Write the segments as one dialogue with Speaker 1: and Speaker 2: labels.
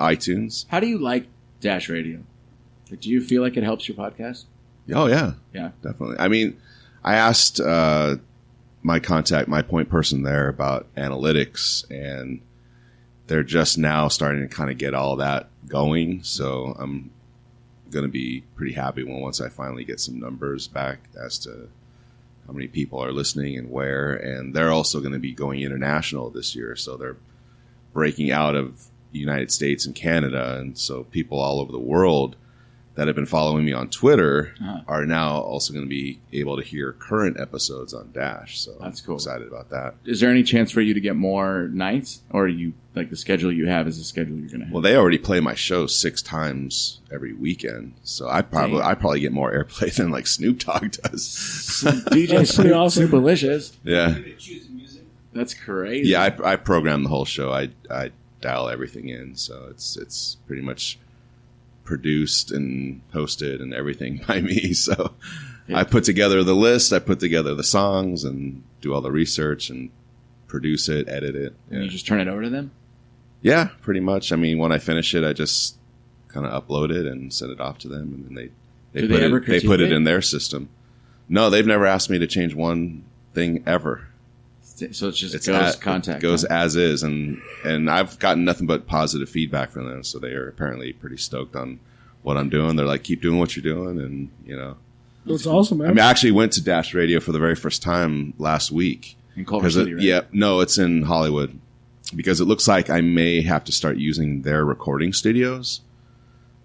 Speaker 1: iTunes.
Speaker 2: How do you like Dash Radio? Like, do you feel like it helps your podcast?
Speaker 1: Oh, yeah.
Speaker 2: Yeah.
Speaker 1: Definitely. I mean, I asked my point person there about analytics, and they're just now starting to kind of get all that going. So I'm going to be pretty happy once I finally get some numbers back as to how many people are listening and where. And they're also going to be going international this year. So they're breaking out of the United States and Canada. And so people all over the world that have been following me on Twitter are now also going to be able to hear current episodes on Dash. So
Speaker 2: that's cool.
Speaker 1: I'm excited about that.
Speaker 2: Is there any chance for you to get more nights, or are you like the schedule you have is the schedule you're going to have?
Speaker 1: Well, they already play my show 6 times every weekend, so I probably get more airplay than like Snoop Dogg does.
Speaker 2: DJ Snoop, awesome. Superlicious.
Speaker 1: Yeah,
Speaker 2: that's crazy.
Speaker 1: Yeah, I program the whole show. I dial everything in, so it's pretty much produced and hosted and everything by me. So yeah. I put together the list, I put together the songs, and do all the research and produce it, edit it.
Speaker 2: And you just turn it over to them?
Speaker 1: Yeah, pretty much. I mean, when I finish it, I just kind of upload it and send it off to them, and then they put it in their system. No, they've never asked me to change one thing ever.
Speaker 2: So it's just
Speaker 1: goes as is, and I've gotten nothing but positive feedback from them. So they are apparently pretty stoked on what I'm doing. They're like, keep doing what you're doing, and
Speaker 3: that's awesome, man.
Speaker 1: I mean, I actually went to Dash Radio for the very first time last week
Speaker 2: in Culver City, right?
Speaker 1: Yeah, no, it's in Hollywood, because it looks like I may have to start using their recording studios.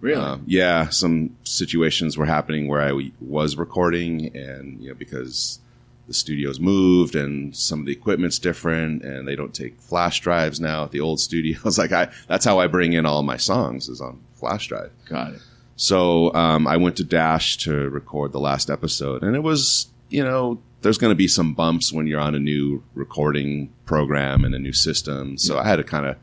Speaker 2: Really?
Speaker 1: Yeah, some situations were happening where I was recording, and because the studio's moved and some of the equipment's different, and they don't take flash drives now at the old studios. That's how I bring in all my songs, is on flash drive.
Speaker 2: Got it.
Speaker 1: So I went to Dash to record the last episode, and it was, there's going to be some bumps when you're on a new recording program and a new system. So I had to kind of,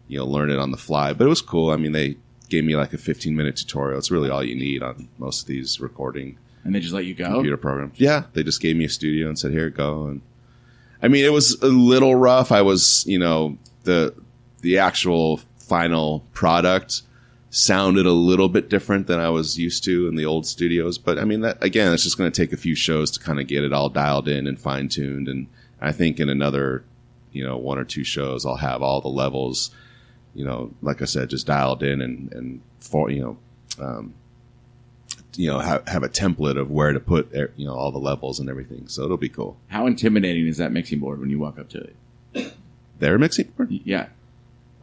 Speaker 1: learn it on the fly, but it was cool. I mean, they gave me like a 15-minute tutorial. It's really all you need on most of these recording.
Speaker 2: And they just let you go?
Speaker 1: Computer programs. Yeah, they just gave me a studio and said, here, go. And I mean, it was a little rough. I was, the actual final product sounded a little bit different than I was used to in the old studios. But I mean, that again, it's just going to take a few shows to kind of get it all dialed in and fine-tuned. And I think in another, 1 or 2 shows, I'll have all the levels, like I said, just dialed in and for, have a template of where to put, all the levels and everything. So it'll be cool.
Speaker 2: How intimidating is that mixing board when you walk up to it?
Speaker 1: Their mixing board?
Speaker 2: Yeah.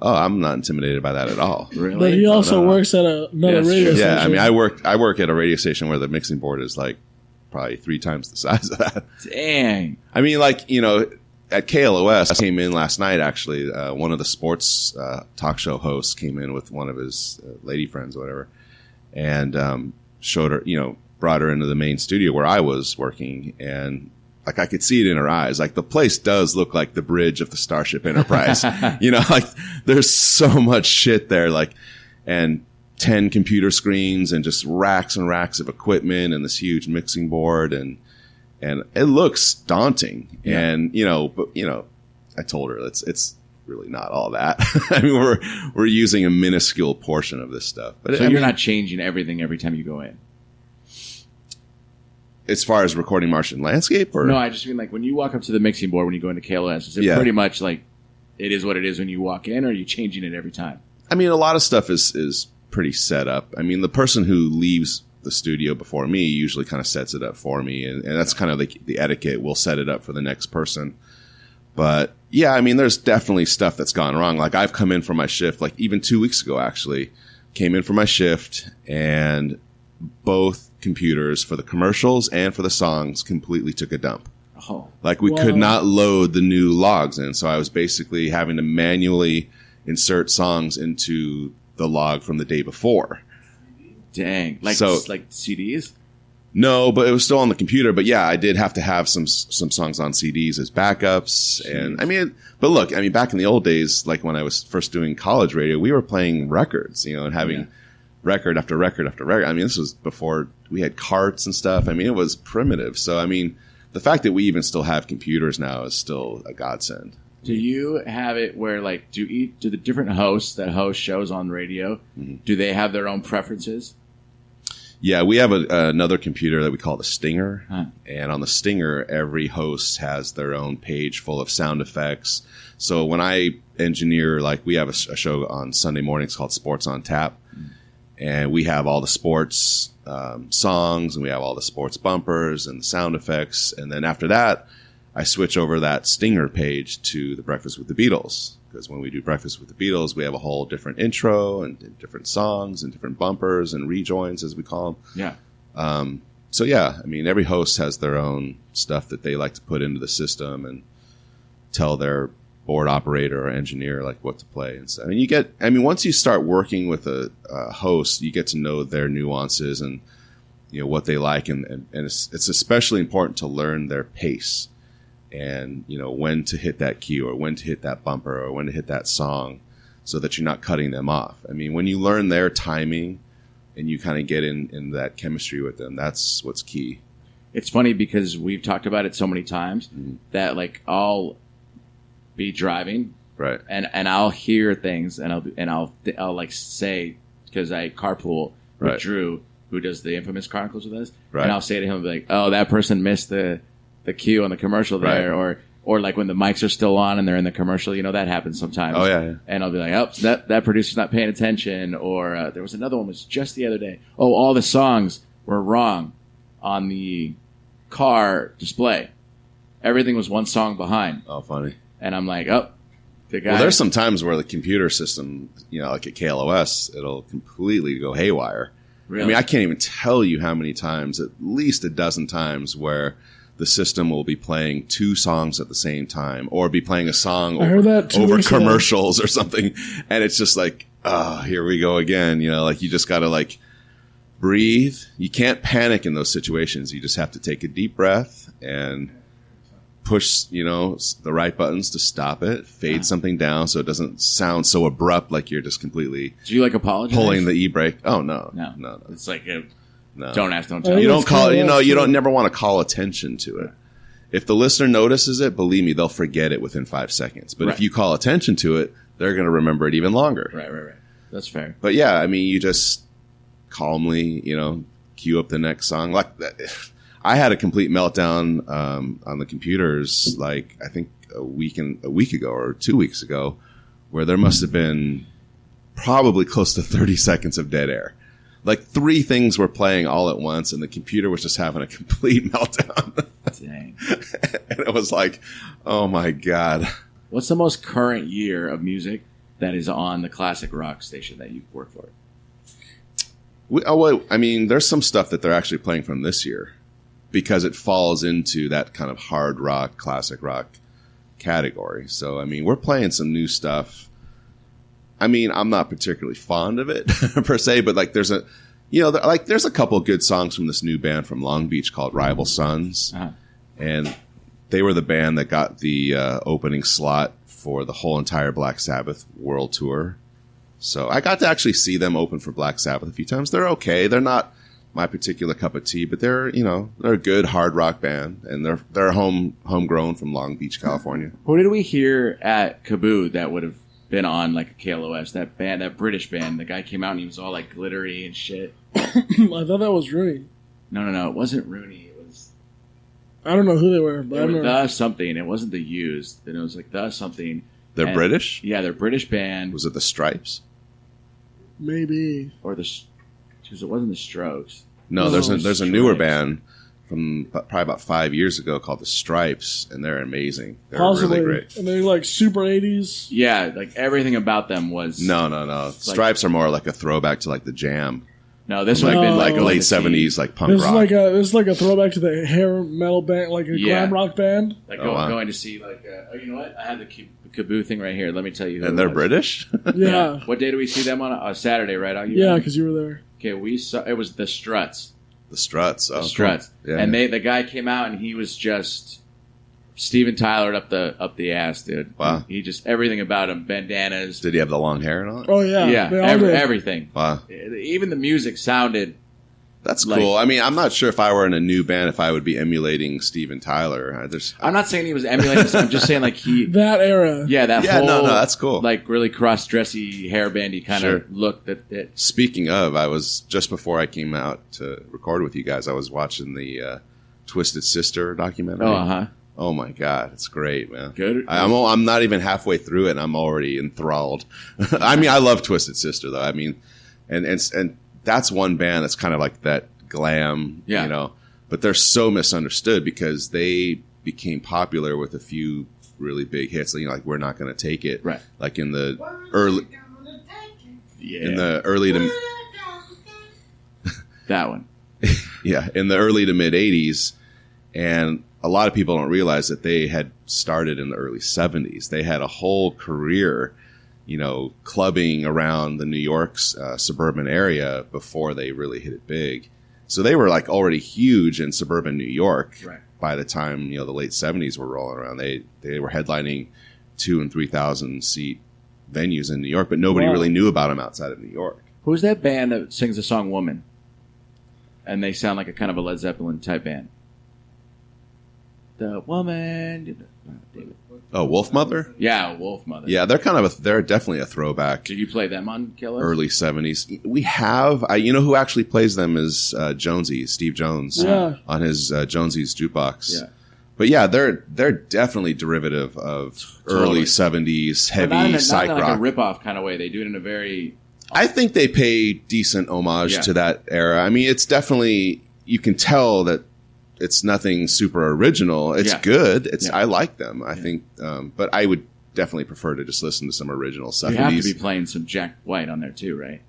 Speaker 1: Oh, I'm not intimidated by that at all.
Speaker 2: Really?
Speaker 3: But he also works at another radio station.
Speaker 1: Yeah, I mean, I work at a radio station where the mixing board is like probably 3 times the size of that.
Speaker 2: Dang.
Speaker 1: I mean, at KLOS, I came in last night, actually. One of the sports talk show hosts came in with one of his lady friends or whatever, and showed her, brought her into the main studio where I was working, and like I could see it in her eyes. Like the place does look like the bridge of the Starship Enterprise. There's so much shit there, and 10 computer screens and just racks and racks of equipment and this huge mixing board, and it looks daunting. Yeah. And I told her it's really not all that. I mean, we're using a minuscule portion of this stuff. But
Speaker 2: so you're not changing everything every time you go in?
Speaker 1: As far as recording Martian Landscape? Or?
Speaker 2: No, I just mean like when you walk up to the mixing board when you go into KLS, is it pretty much like it is what it is when you walk in, or are you changing it every time? I
Speaker 1: mean, a lot of stuff is pretty set up. I mean, the person who leaves the studio before me usually kind of sets it up for me, and that's kind of the etiquette. We'll set it up for the next person. But yeah, I mean, there's definitely stuff that's gone wrong. Like I've come in for my shift, like even 2 weeks ago, actually, came in for my shift, and both computers for the commercials and for the songs completely took a dump.
Speaker 2: Oh,
Speaker 1: like we could not load the new logs in. So I was basically having to manually insert songs into the log from the day before.
Speaker 2: Dang. Like CDs?
Speaker 1: No, but it was still on the computer. But yeah, I did have to have some songs on CDs as backups. Jeez. And I mean, but look, I mean, back in the old days, like when I was first doing college radio, we were playing records, and having record after record after record. I mean, this was before we had carts and stuff. I mean, it was primitive. So, I mean, the fact that we even still have computers now is still a godsend.
Speaker 2: Do you have it where, like, do the different hosts that host shows on radio, do they have their own preferences?
Speaker 1: Yeah, we have another computer that we call the Stinger. And on the Stinger, every host has their own page full of sound effects. So when I engineer, like, we have a show on Sunday mornings called Sports on Tap. And we have all the sports songs, and we have all the sports bumpers and the sound effects. And then after that, I switch over that Stinger page to the Breakfast with the Beatles, because when we do Breakfast with the Beatles, we have a whole different intro and different songs and different bumpers and rejoins, as we call them.
Speaker 2: Yeah.
Speaker 1: So yeah, I mean, every host has their own stuff that they like to put into the system and tell their board operator or engineer like what to play and stuff. And once you start working with a host, you get to know their nuances and what they like, and it's especially important to learn their pace. And, when to hit that cue or when to hit that bumper or when to hit that song so that you're not cutting them off. I mean, when you learn their timing and you kind of get in that chemistry with them, that's what's key.
Speaker 2: It's funny because we've talked about it so many times that, like, I'll be driving.
Speaker 1: Right.
Speaker 2: And I'll hear things and I'll like say, because I carpool with Drew, who does the Infamous Chronicles with us. Right. And I'll say to him, like, oh, that person missed the cue on the commercial there, or like when the mics are still on and they're in the commercial, that happens sometimes.
Speaker 1: Oh yeah.
Speaker 2: And I'll be like, oh, that producer's not paying attention. Or there was another one was just the other day. Oh, all the songs were wrong on the car display. Everything was one song behind.
Speaker 1: Oh, funny.
Speaker 2: And I'm like, oh, the guy.
Speaker 1: Well, there's some times where the computer system, like at KLOS, it'll completely go haywire.
Speaker 2: Really?
Speaker 1: I mean, I can't even tell you how many times, at least a dozen times, where the system will be playing two songs at the same time, or be playing a song over commercials or something. And it's just like, oh, here we go again. Like you just got to like breathe. You can't panic in those situations. You just have to take a deep breath and push, the right buttons to stop it, fade something down so it doesn't sound so abrupt like you're just completely
Speaker 2: Do you like apologize?
Speaker 1: Pulling the e-brake. Oh, no.
Speaker 2: It's like
Speaker 1: no.
Speaker 2: Don't ask, don't tell.
Speaker 1: You don't call it, you don't never want to call attention to it. If the listener notices it, believe me, they'll forget it within 5 seconds. But if you call attention to it, they're going to remember it even longer.
Speaker 2: Right. That's fair.
Speaker 1: But yeah, I mean, you just calmly, queue up the next song. Like that. I had a complete meltdown on the computers, like I think a week ago or 2 weeks ago, where there must have been probably close to 30 seconds of dead air. Like 3 things were playing all at once, and the computer was just having a complete meltdown.
Speaker 2: Dang.
Speaker 1: And it was like, oh my God.
Speaker 2: What's the most current year of music that is on the classic rock station that you work for?
Speaker 1: There's some stuff that they're actually playing from this year, because it falls into that kind of hard rock, classic rock category. So, we're playing some new stuff. I'm not particularly fond of it per se, but like there's a couple of good songs from this new band from Long Beach called Rival Sons. And they were the band that got the opening slot for the whole entire Black Sabbath world tour. So I got to actually see them open for Black Sabbath a few times. They're okay. They're not my particular cup of tea, but they're a good hard rock band, and they're homegrown from Long Beach, California.
Speaker 2: Who did we hear at Kaboo that would have been on like a KLOS? That band, that British band. The guy came out and he was all like glittery and shit.
Speaker 3: I thought that was Rooney.
Speaker 2: No, it wasn't Rooney. It was.
Speaker 3: I don't know who they were, but
Speaker 2: they were the something. It wasn't the Used. It was like the something.
Speaker 1: They're British.
Speaker 2: Yeah, they're British band.
Speaker 1: Was it the Stripes?
Speaker 3: Maybe.
Speaker 2: Or because it wasn't the Strokes.
Speaker 1: No, there's a newer band from probably about 5 years ago called the Stripes, and they're amazing. They're
Speaker 3: Possibly.
Speaker 1: really great.
Speaker 3: And they're like super 80s.
Speaker 2: Yeah, like everything about them was...
Speaker 1: No. Stripes are more like a throwback to like the Jam.
Speaker 2: No, this would have been like
Speaker 1: late 70s, like punk rock.
Speaker 3: This is like a throwback to the hair metal band, like a glam rock band.
Speaker 2: Like going to see like, you know what? I have the Kaboo thing right here. Let me tell you who
Speaker 1: And they're British?
Speaker 3: Yeah.
Speaker 2: What day do we see them on? Saturday, right?
Speaker 3: Yeah, because you were there.
Speaker 2: Okay, we saw, it was the Struts.
Speaker 1: The Struts.
Speaker 2: The Struts. Cool. Yeah, and the guy came out and he was just Steven Tyler up the ass, dude.
Speaker 1: Wow.
Speaker 2: He just, everything about him, bandanas.
Speaker 1: Did he have the long hair and all?
Speaker 3: Oh, yeah.
Speaker 2: Yeah, everything.
Speaker 1: Wow.
Speaker 2: Even the music sounded
Speaker 1: That's cool. I mean, I'm not sure if I were in a new band if I would be emulating Steven Tyler.
Speaker 2: I'm not saying he was emulating. I'm just saying like
Speaker 3: that era.
Speaker 2: Yeah, whole,
Speaker 1: no, that's cool.
Speaker 2: Like really cross-dressy, hairbandy kind of look. That.
Speaker 1: Speaking of, I was just before I came out to record with you guys. I was watching the Twisted Sister documentary. Oh my god, it's great, man.
Speaker 2: Good.
Speaker 1: I'm not even halfway through it, and I'm already enthralled. I mean, I love Twisted Sister, though. I mean, and that's one band that's kind of like that glam, you know. But they're so misunderstood because they became popular with a few really big hits. You know, like "We're Not Gonna Take It,"
Speaker 2: right?
Speaker 1: Like in the early to
Speaker 2: that one,
Speaker 1: in the early to mid '80s, and a lot of people don't realize that they had started in the early '70s. They had a whole career, you know, clubbing around the New York's suburban area before they really hit it big. So they were like already huge in suburban New York by the time, you know, the late '70s were rolling around. They were headlining 2,000 and 3,000 seat venues in New York, but nobody really knew about them outside of New York.
Speaker 2: Who's that band that sings the song "Woman"? And they sound like a kind of a Led Zeppelin type band. The woman.
Speaker 1: Oh, Wolfmother?
Speaker 2: Yeah, Wolfmother.
Speaker 1: Yeah, they're definitely a throwback.
Speaker 2: Did you play them on Killer?
Speaker 1: Early '70s. We have. You know who actually plays them is Jonesy, Steve Jones, on his Jonesy's jukebox.
Speaker 2: Yeah.
Speaker 1: But yeah, they're definitely derivative of early '70s heavy psych rock.
Speaker 2: Not like a rip-off kind of way. They do it in a very.
Speaker 1: I think they pay decent homage to that era. I mean, it's definitely, you can tell that it's nothing super original. It's good. I like them. I think, but I would definitely prefer to just listen to some original stuff.
Speaker 2: You have to be playing some Jack White on there too, right?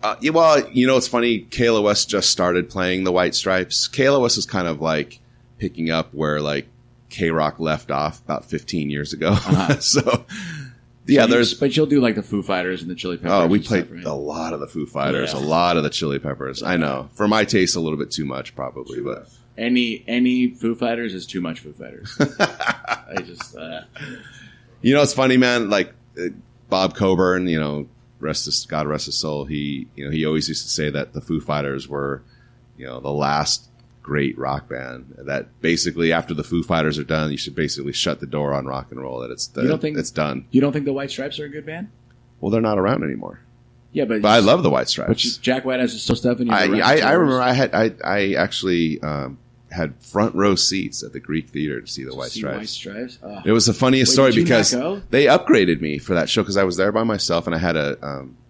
Speaker 1: Well, you know, it's funny. KLOS just started playing the White Stripes. KLOS is kind of like picking up where like K-Rock left off about 15 years ago. So
Speaker 2: but you'll do like the Foo Fighters and the Chili Peppers.
Speaker 1: Oh, we played a lot of the Foo Fighters, a lot of the Chili Peppers. I know, for my taste, a little bit too much, probably. But
Speaker 2: any Foo Fighters is too much Foo Fighters. I just,
Speaker 1: you know, it's funny, man. Like Bob Coburn, you know, God rest his soul. He always used to say that the Foo Fighters were, you know, the last great rock band. That basically after the Foo Fighters are done, you should basically shut the door on rock and roll. That it's done.
Speaker 2: You don't think the White Stripes are a good band?
Speaker 1: Well, they're not around anymore.
Speaker 2: Yeah, but
Speaker 1: I love the White Stripes.
Speaker 2: But Jack White has still stuff in your.
Speaker 1: I remember I actually had front row seats at the Greek Theater to see the White Stripes.
Speaker 2: White Stripes. Oh.
Speaker 1: It was the funniest story because they upgraded me for that show because I was there by myself and I had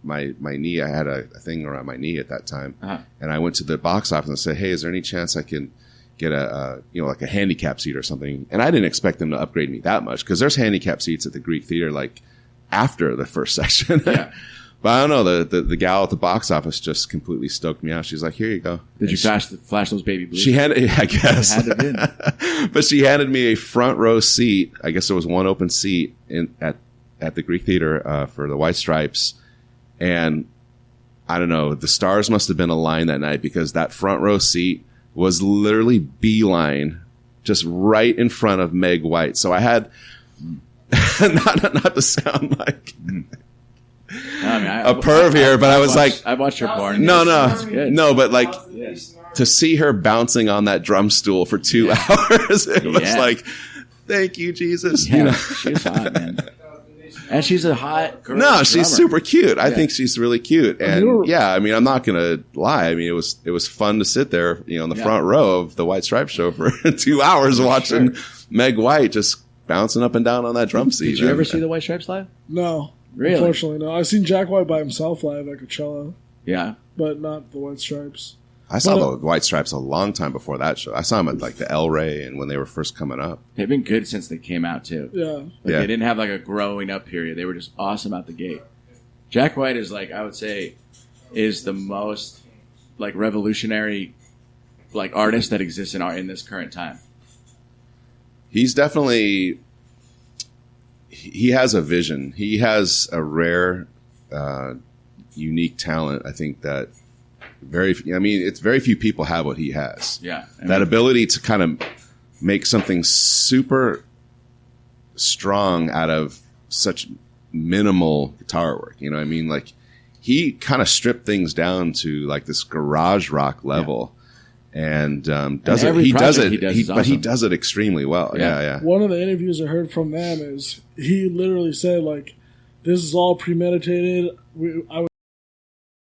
Speaker 1: my knee. I had a thing around my knee at that time, and I went to the box office and said, "Hey, is there any chance I can get a like a handicap seat or something?" And I didn't expect them to upgrade me that much because there's handicap seats at the Greek Theater like after the first section.
Speaker 2: Yeah.
Speaker 1: But I don't know, the gal at the box office just completely stoked me out. She's like, "Here you go."
Speaker 2: Did you flash those baby blues?
Speaker 1: She had, I guess.
Speaker 2: Had to been.
Speaker 1: But she handed me a front row seat. I guess there was one open seat at the Greek Theater for the White Stripes. And I don't know, the stars must have been aligned that night because that front row seat was literally beeline just right in front of Meg White. So I had, not to sound like... a perv here, but I was like,
Speaker 2: I watched her porn.
Speaker 1: No, but like to see her bouncing on that drum stool for 2 hours, it was like, thank you, Jesus.
Speaker 2: Yeah,
Speaker 1: you know?
Speaker 2: She's hot, man, and she's a hot girl.
Speaker 1: No, she's super cute. I think she's really cute, and I mean, I'm not gonna lie. I mean, it was fun to sit there, you know, in the front row of the White Stripes show for 2 hours watching Meg White just bouncing up and down on that drum seat.
Speaker 2: Did you ever see the White Stripes live?
Speaker 3: No.
Speaker 2: Really?
Speaker 3: Unfortunately, no. I've seen Jack White by himself live at Coachella.
Speaker 2: Yeah.
Speaker 3: But not the White Stripes.
Speaker 1: I saw the White Stripes a long time before that show. I saw them at like the El Rey and when they were first coming up.
Speaker 2: They've been good since they came out too.
Speaker 3: Yeah.
Speaker 2: They didn't have like a growing up period. They were just awesome out the gate. Jack White is like, I would say, is the most like revolutionary like artist that exists in this current time.
Speaker 1: He's definitely... He has a vision. He has a rare, unique talent. I think that it's very few people have what he has.
Speaker 2: Yeah.
Speaker 1: That ability to kind of make something super strong out of such minimal guitar work. You know what I mean? Like he kind of stripped things down to like this garage rock level. And does it? He does it, but he does it extremely well. Yeah.
Speaker 3: One of the interviews I heard from them is he literally said like, "This is all premeditated. I was